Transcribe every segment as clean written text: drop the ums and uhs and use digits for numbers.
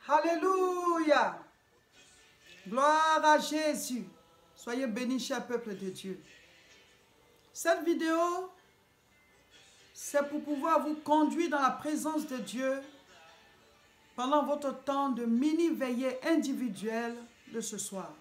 Alléluia. Gloire à Jésus. Soyez bénis, cher peuple de Dieu. Cette vidéo, c'est pour pouvoir vous conduire dans la présence de Dieu pendant votre temps de mini-veillée individuelle de ce soir.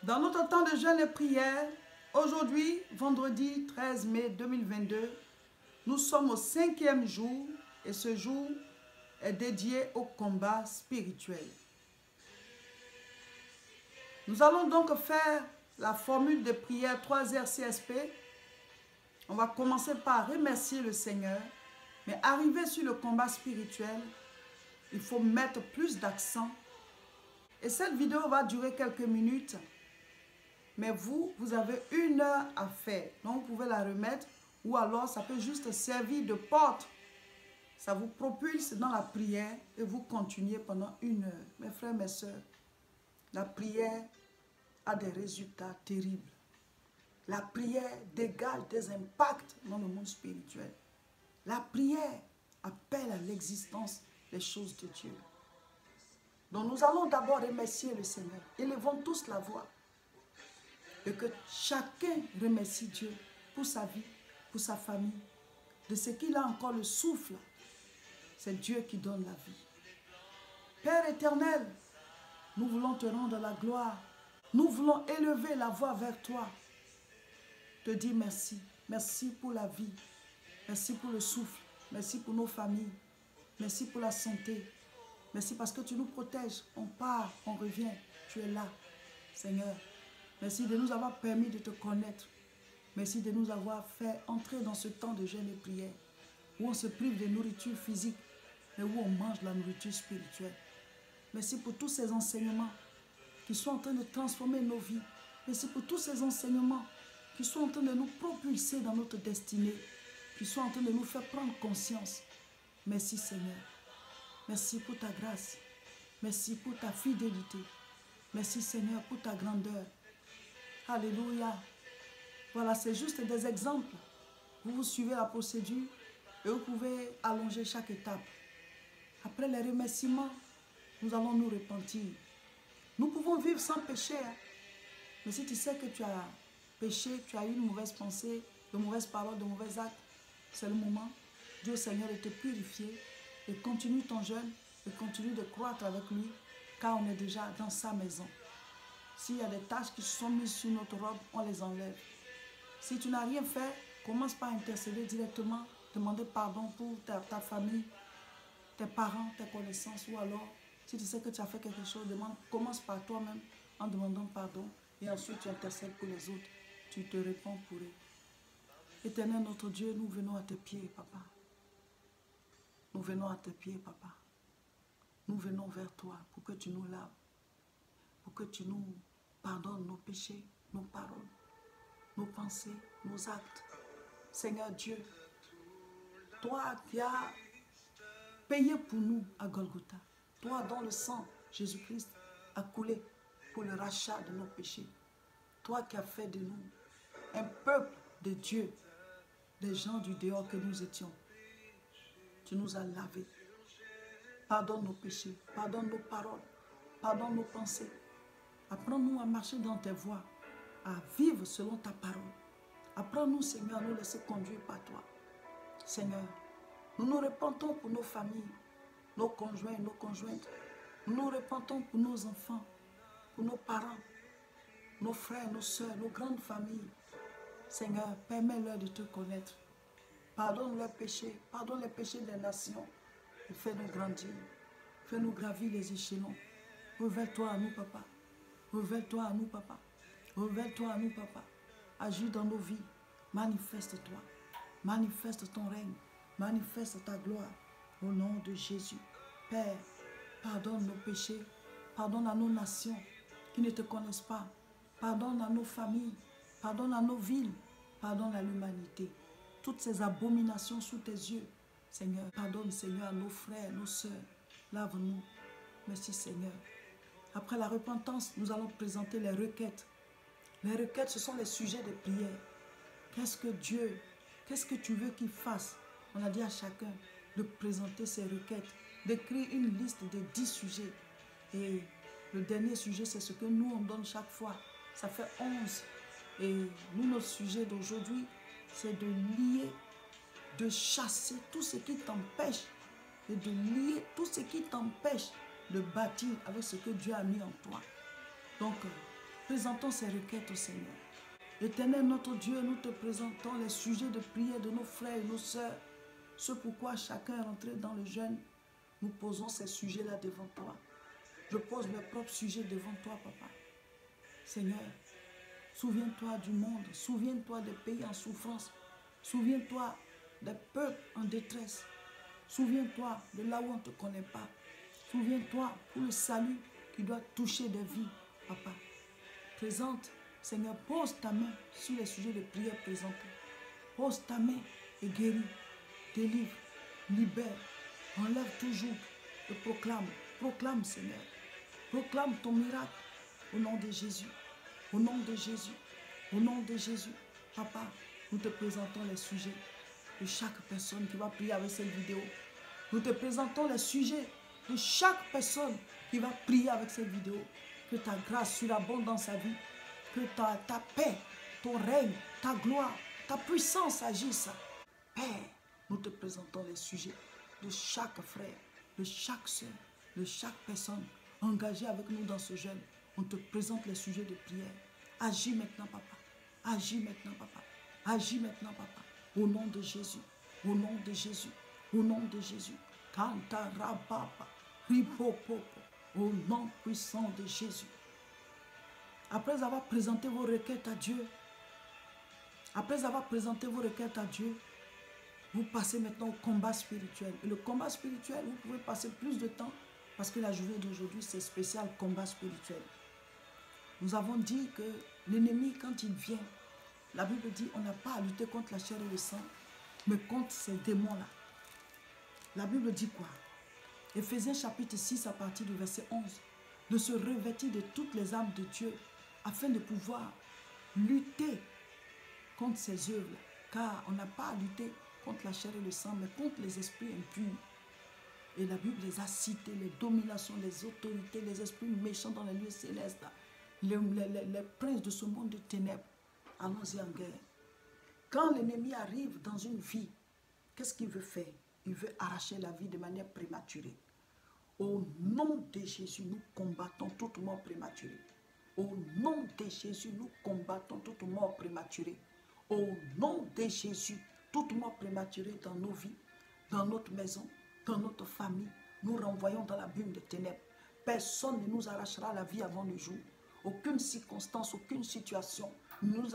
Dans notre temps de jeûne et prière, aujourd'hui, vendredi 13 mai 2022, nous sommes au 5e jour et ce jour est dédié au combat spirituel. Nous allons donc faire la formule de prière 3 RCSP. On va commencer par remercier le Seigneur, mais arriver sur le combat spirituel, il faut mettre plus d'accent. Et cette vidéo va durer quelques minutes, mais vous avez 1 heure à faire. Donc vous pouvez la remettre ou alors ça peut juste servir de porte. Ça vous propulse dans la prière et vous continuez pendant 1 heure. Mes frères, mes sœurs, la prière a des résultats terribles. La prière dégage des impacts dans le monde spirituel. La prière appelle à l'existence les choses de Dieu. Donc nous allons d'abord remercier le Seigneur. Élevons tous la voix. Et que chacun remercie Dieu pour sa vie, pour sa famille, de ce qu'il a encore le souffle. C'est Dieu qui donne la vie. Père éternel, nous voulons te rendre la gloire. Nous voulons élever la voix vers toi. Te dire merci. Merci pour la vie. Merci pour le souffle. Merci pour nos familles. Merci pour la santé. Merci parce que tu nous protèges. On part, on revient. Tu es là, Seigneur. Merci de nous avoir permis de te connaître. Merci de nous avoir fait entrer dans ce temps de jeûne et prière où on se prive de nourriture physique, mais où on mange la nourriture spirituelle. Merci pour tous ces enseignements qui sont en train de transformer nos vies. Merci pour tous ces enseignements qui sont en train de nous propulser dans notre destinée, qui sont en train de nous faire prendre conscience. Merci Seigneur. Merci pour ta grâce. Merci pour ta fidélité. Merci Seigneur pour ta grandeur. Alléluia. Voilà, c'est juste des exemples. Vous suivez la procédure et vous pouvez allonger chaque étape. Après les remerciements, nous allons nous repentir. Nous pouvons vivre sans péché. Mais si tu sais que tu as péché, tu as eu une mauvaise pensée, de mauvaises paroles, de mauvais actes, c'est le moment, Dieu Seigneur, de te purifier et continue ton jeûne et continue de croître avec lui, car on est déjà dans sa maison. S'il y a des tâches qui se sont mises sur notre robe, on les enlève. Si tu n'as rien fait, commence par intercéder directement, demander pardon pour ta famille, tes parents, tes connaissances, ou alors, si tu sais que tu as fait quelque chose, commence par toi-même en demandant pardon, et ensuite tu intercèdes pour les autres, tu te réponds pour eux. Éternel notre Dieu, nous venons à tes pieds, papa. Nous venons à tes pieds, papa. Nous venons vers toi pour que tu nous laves, pour que tu nous pardonnes nos péchés, nos paroles, nos pensées, nos actes. Seigneur Dieu, toi qui as payé pour nous à Golgotha, toi dont le sang, Jésus-Christ, a coulé pour le rachat de nos péchés, toi qui as fait de nous un peuple de Dieu, des gens du dehors que nous étions, tu nous as lavés. Pardonne nos péchés, pardonne nos paroles, pardonne nos pensées. Apprends-nous à marcher dans tes voies, à vivre selon ta parole. Apprends-nous, Seigneur, à nous laisser conduire par toi. Seigneur, nous nous repentons pour nos familles, nos conjoints et nos conjointes. Nous nous repentons pour nos enfants, pour nos parents, nos frères, nos soeurs, nos grandes familles. Seigneur, permets-leur de te connaître. Pardonne leurs péchés, pardonne les péchés des nations. Et fais-nous grandir, fais-nous gravir les échelons. Révèle-toi à nous, papa. Révèle-toi à nous, papa. Révèle-toi à nous, papa. Agis dans nos vies. Manifeste-toi. Manifeste ton règne. Manifeste ta gloire. Au nom de Jésus. Père, pardonne nos péchés. Pardonne à nos nations qui ne te connaissent pas. Pardonne à nos familles. Pardonne à nos villes. Pardonne à l'humanité. Toutes ces abominations sous tes yeux. Seigneur, pardonne, Seigneur, à nos frères, nos sœurs. Lave-nous. Merci, Seigneur. Après la repentance, nous allons présenter les requêtes. Les requêtes, ce sont les sujets de prière. Qu'est-ce que Dieu, qu'est-ce que tu veux qu'il fasse? On a dit à chacun de présenter ses requêtes d'écrire une liste de 10 sujets. Et le dernier sujet, c'est ce que nous, on donne chaque fois. Ça fait 11. Et nous, notre sujet d'aujourd'hui, c'est de lier, de chasser tout ce qui t'empêche, et de lier tout ce qui t'empêche de bâtir avec ce que Dieu a mis en toi. Donc, présentons ces requêtes au Seigneur. Éternel notre Dieu, nous te présentons les sujets de prière de nos frères et nos sœurs. Ce pourquoi chacun est rentré dans le jeûne. Nous posons ces sujets-là devant toi. Je pose mes propres sujets devant toi, Papa. Seigneur, souviens-toi du monde. Souviens-toi des pays en souffrance. Souviens-toi des peuples en détresse. Souviens-toi de là où on ne te connaît pas. Souviens-toi pour le salut qui doit toucher des vies, Papa. Présente, Seigneur, pose ta main sur les sujets de prière présentés. Pose ta main et guéris, délivre, libère, enlève toujours et proclame. Proclame, Seigneur. Proclame ton miracle au nom de Jésus. Au nom de Jésus. Au nom de Jésus. Papa, nous te présentons les sujets de chaque personne qui va prier avec cette vidéo. Nous te présentons les sujets de chaque personne qui va prier avec cette vidéo. Que ta grâce surabonde dans sa vie. Que ta paix, ton règne, ta gloire, ta puissance agisse. Père, nous te présentons les sujets de chaque frère, de chaque soeur, de chaque personne engagée avec nous dans ce jeûne. On te présente les sujets de prière. Agis maintenant, Papa. Agis maintenant, Papa. Agis maintenant, Papa. Au nom de Jésus. Au nom de Jésus. Au nom de Jésus. Kantarababa. Ripopopo. Au nom puissant de Jésus. Après avoir présenté vos requêtes à Dieu, vous passez maintenant au combat spirituel. Et le combat spirituel, vous pouvez passer plus de temps parce que la journée d'aujourd'hui, c'est spécial combat spirituel. Nous avons dit que l'ennemi, quand il vient, la Bible dit on n'a pas à lutter contre la chair et le sang, mais contre ces démons-là. La Bible dit quoi? Éphésiens chapitre 6 à partir du verset 11. De se revêtir de toutes les armes de Dieu afin de pouvoir lutter contre ces œuvres. Car on n'a pas à lutter contre la chair et le sang, mais contre les esprits impurs. Et la Bible les a cités, les dominations, les autorités, les esprits méchants dans les lieux célestes, les princes de ce monde de ténèbres. Allons-y en guerre. Quand l'ennemi arrive dans une vie, qu'est-ce qu'il veut faire? Il veut arracher la vie de manière prématurée. Au nom de Jésus, nous combattons toute mort prématurée. Au nom de Jésus, nous combattons toute mort prématurée. Au nom de Jésus, toute mort prématurée dans nos vies, dans notre maison, dans notre famille, nous renvoyons dans l'abîme des ténèbres. Personne ne nous arrachera la vie avant le jour. Aucune circonstance, aucune situation ne nous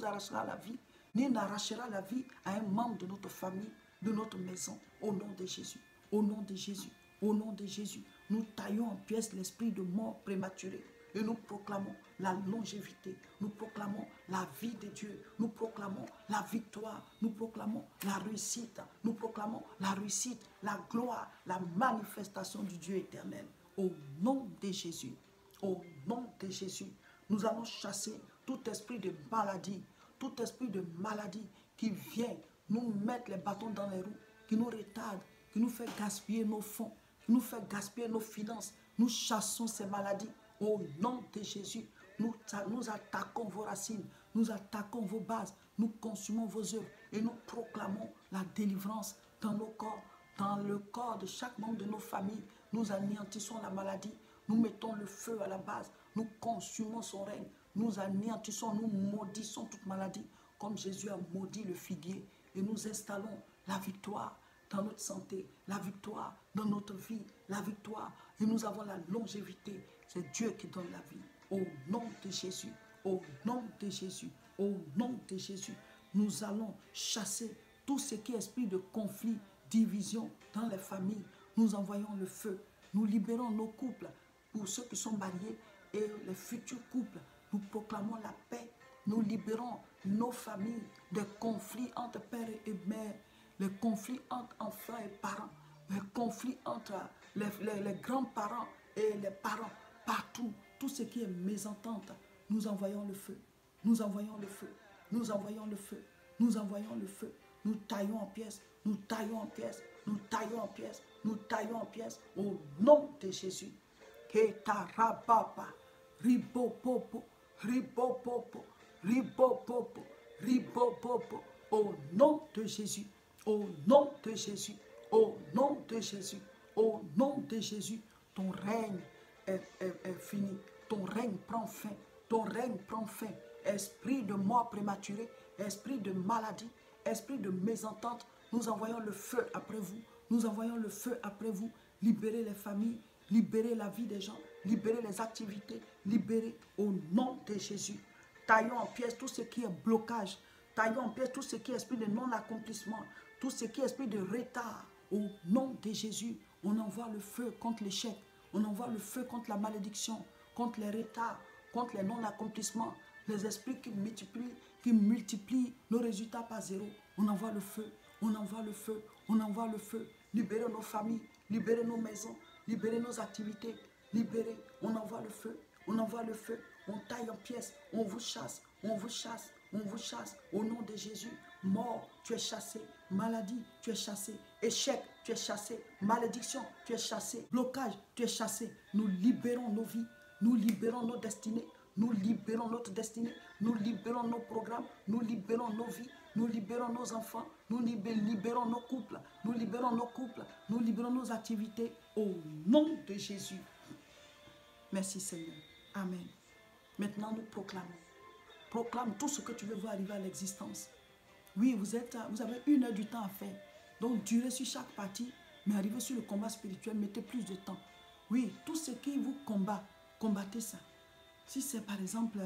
arrachera la vie, ni n'arrachera la vie à un membre de notre famille, de notre maison. Au nom de Jésus, au nom de Jésus, au nom de Jésus, nous taillons en pièces l'esprit de mort prématurée. Et nous proclamons la longévité, nous proclamons la vie de Dieu, nous proclamons la victoire, nous proclamons la réussite, nous proclamons la réussite, la gloire, la manifestation du Dieu éternel. Au nom de Jésus, au nom de Jésus, nous allons chasser tout esprit de maladie, tout esprit de maladie qui vient nous mettre les bâtons dans les roues, qui nous retarde, qui nous fait gaspiller nos fonds, qui nous fait gaspiller nos finances. Nous chassons ces maladies. Au nom de Jésus, nous attaquons vos racines, nous attaquons vos bases, nous consumons vos œuvres et nous proclamons la délivrance dans nos corps, dans le corps de chaque membre de nos familles. Nous anéantissons la maladie, nous mettons le feu à la base, nous consumons son règne, nous anéantissons, nous maudissons toute maladie comme Jésus a maudit le figuier et nous installons la victoire dans notre santé, la victoire dans notre vie, la victoire et nous avons la longévité. C'est Dieu qui donne la vie. Au nom de Jésus, au nom de Jésus, au nom de Jésus, nous allons chasser tout ce qui est esprit de conflit, division dans les familles. Nous envoyons le feu. Nous libérons nos couples pour ceux qui sont mariés et les futurs couples. Nous proclamons la paix. Nous libérons nos familles des conflits entre père et mère, les conflits entre enfants et parents, les conflits entre les grands-parents et les parents. Partout, tout ce qui est mésentente, nous envoyons le feu, nous envoyons le feu, nous envoyons le feu, nous envoyons le feu, nous taillons en pièces, nous taillons en pièces, nous taillons en pièces, nous taillons en pièces au nom de Jésus. Ketarababa, ribopopo, ribopopo, ribopopo, ribopopo, au nom de Jésus, au nom de Jésus, au nom de Jésus, au nom de Jésus, ton règne est fini, ton règne prend fin, ton règne prend fin. Esprit de mort prématurée, esprit de maladie, esprit de mésentente, nous envoyons le feu après vous, nous envoyons le feu après vous. Libérez les familles, libérez la vie des gens, libérez les activités, libérez au nom de Jésus. Taillons en pièces tout ce qui est blocage, taillons en pièces tout ce qui est esprit de non-accomplissement, tout ce qui est esprit de retard. Au nom de Jésus, on envoie le feu contre l'échec, on envoie le feu contre la malédiction, contre les retards, contre les non-accomplissements, les esprits qui multiplient nos résultats par zéro. On envoie le feu, on envoie le feu, on envoie le feu. Libérez nos familles, libérez nos maisons, libérez nos activités, libérez. On envoie le feu, on envoie le feu, on taille en pièces, on vous chasse, on vous chasse, on vous chasse. Au nom de Jésus, mort, tu es chassé. Maladie, tu es chassé. Échec, tu es chassé. Malédiction, tu es chassé. Blocage, tu es chassé. Nous libérons nos vies, nous libérons nos destinées. Nous libérons notre destinée, nous libérons nos programmes, nous libérons nos vies, nous libérons nos enfants, nous libérons nos couples, nous libérons nos couples, nous libérons nos activités au nom de Jésus. Merci Seigneur. Amen. Maintenant nous proclamons. Proclame tout ce que tu veux voir arriver à l'existence. Oui, vous avez 1 heure du temps à faire. Donc durez sur chaque partie, mais arrivez sur le combat spirituel, mettez plus de temps. Oui, tout ce qui vous combat, combattez ça. Si c'est par exemple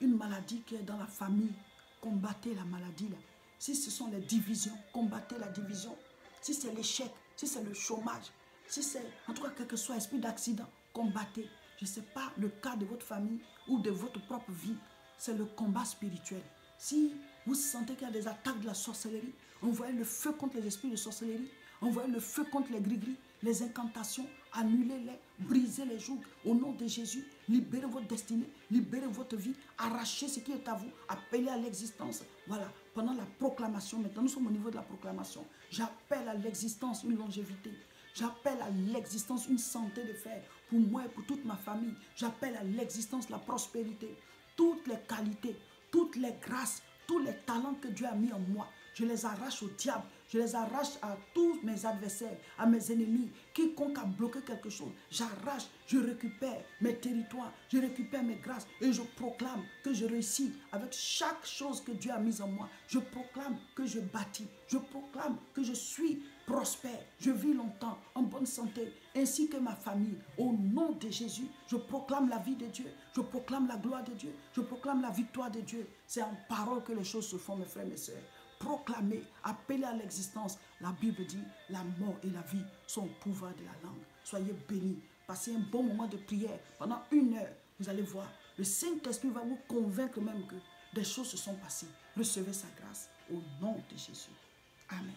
une maladie qui est dans la famille, combattez la maladie là. Si ce sont les divisions, combattez la division. Si c'est l'échec, si c'est le chômage, si c'est en tout cas quel que soit esprit d'accident, combattez. Je ne sais pas le cas de votre famille ou de votre propre vie, c'est le combat spirituel. Si vous sentez qu'il y a des attaques de la sorcellerie, envoyez le feu contre les esprits de sorcellerie, envoyez le feu contre les gris-gris, les incantations, annulez-les, brisez les jougs. Au nom de Jésus, libérez votre destinée, libérez votre vie, arrachez ce qui est à vous, appelez à l'existence. Voilà, pendant la proclamation, maintenant nous sommes au niveau de la proclamation. J'appelle à l'existence une longévité. J'appelle à l'existence une santé de fer pour moi et pour toute ma famille. J'appelle à l'existence la prospérité, toutes les qualités, toutes les grâces, tous les talents que Dieu a mis en moi. Je les arrache au diable, je les arrache à tous mes adversaires, à mes ennemis, quiconque a bloqué quelque chose. J'arrache, je récupère mes territoires, je récupère mes grâces et je proclame que je réussis avec chaque chose que Dieu a mise en moi. Je proclame que je bâtis, je proclame que je suis prospère, je vis longtemps, en bonne santé, ainsi que ma famille. Au nom de Jésus, je proclame la vie de Dieu, je proclame la gloire de Dieu, je proclame la victoire de Dieu. C'est en parole que les choses se font, mes frères et mes sœurs. Proclamez, appelez à l'existence. La Bible dit, la mort et la vie sont au pouvoir de la langue. Soyez bénis, passez un bon moment de prière. Pendant 1 heure, vous allez voir, le Saint-Esprit va vous convaincre même que des choses se sont passées. Recevez sa grâce au nom de Jésus. Amen.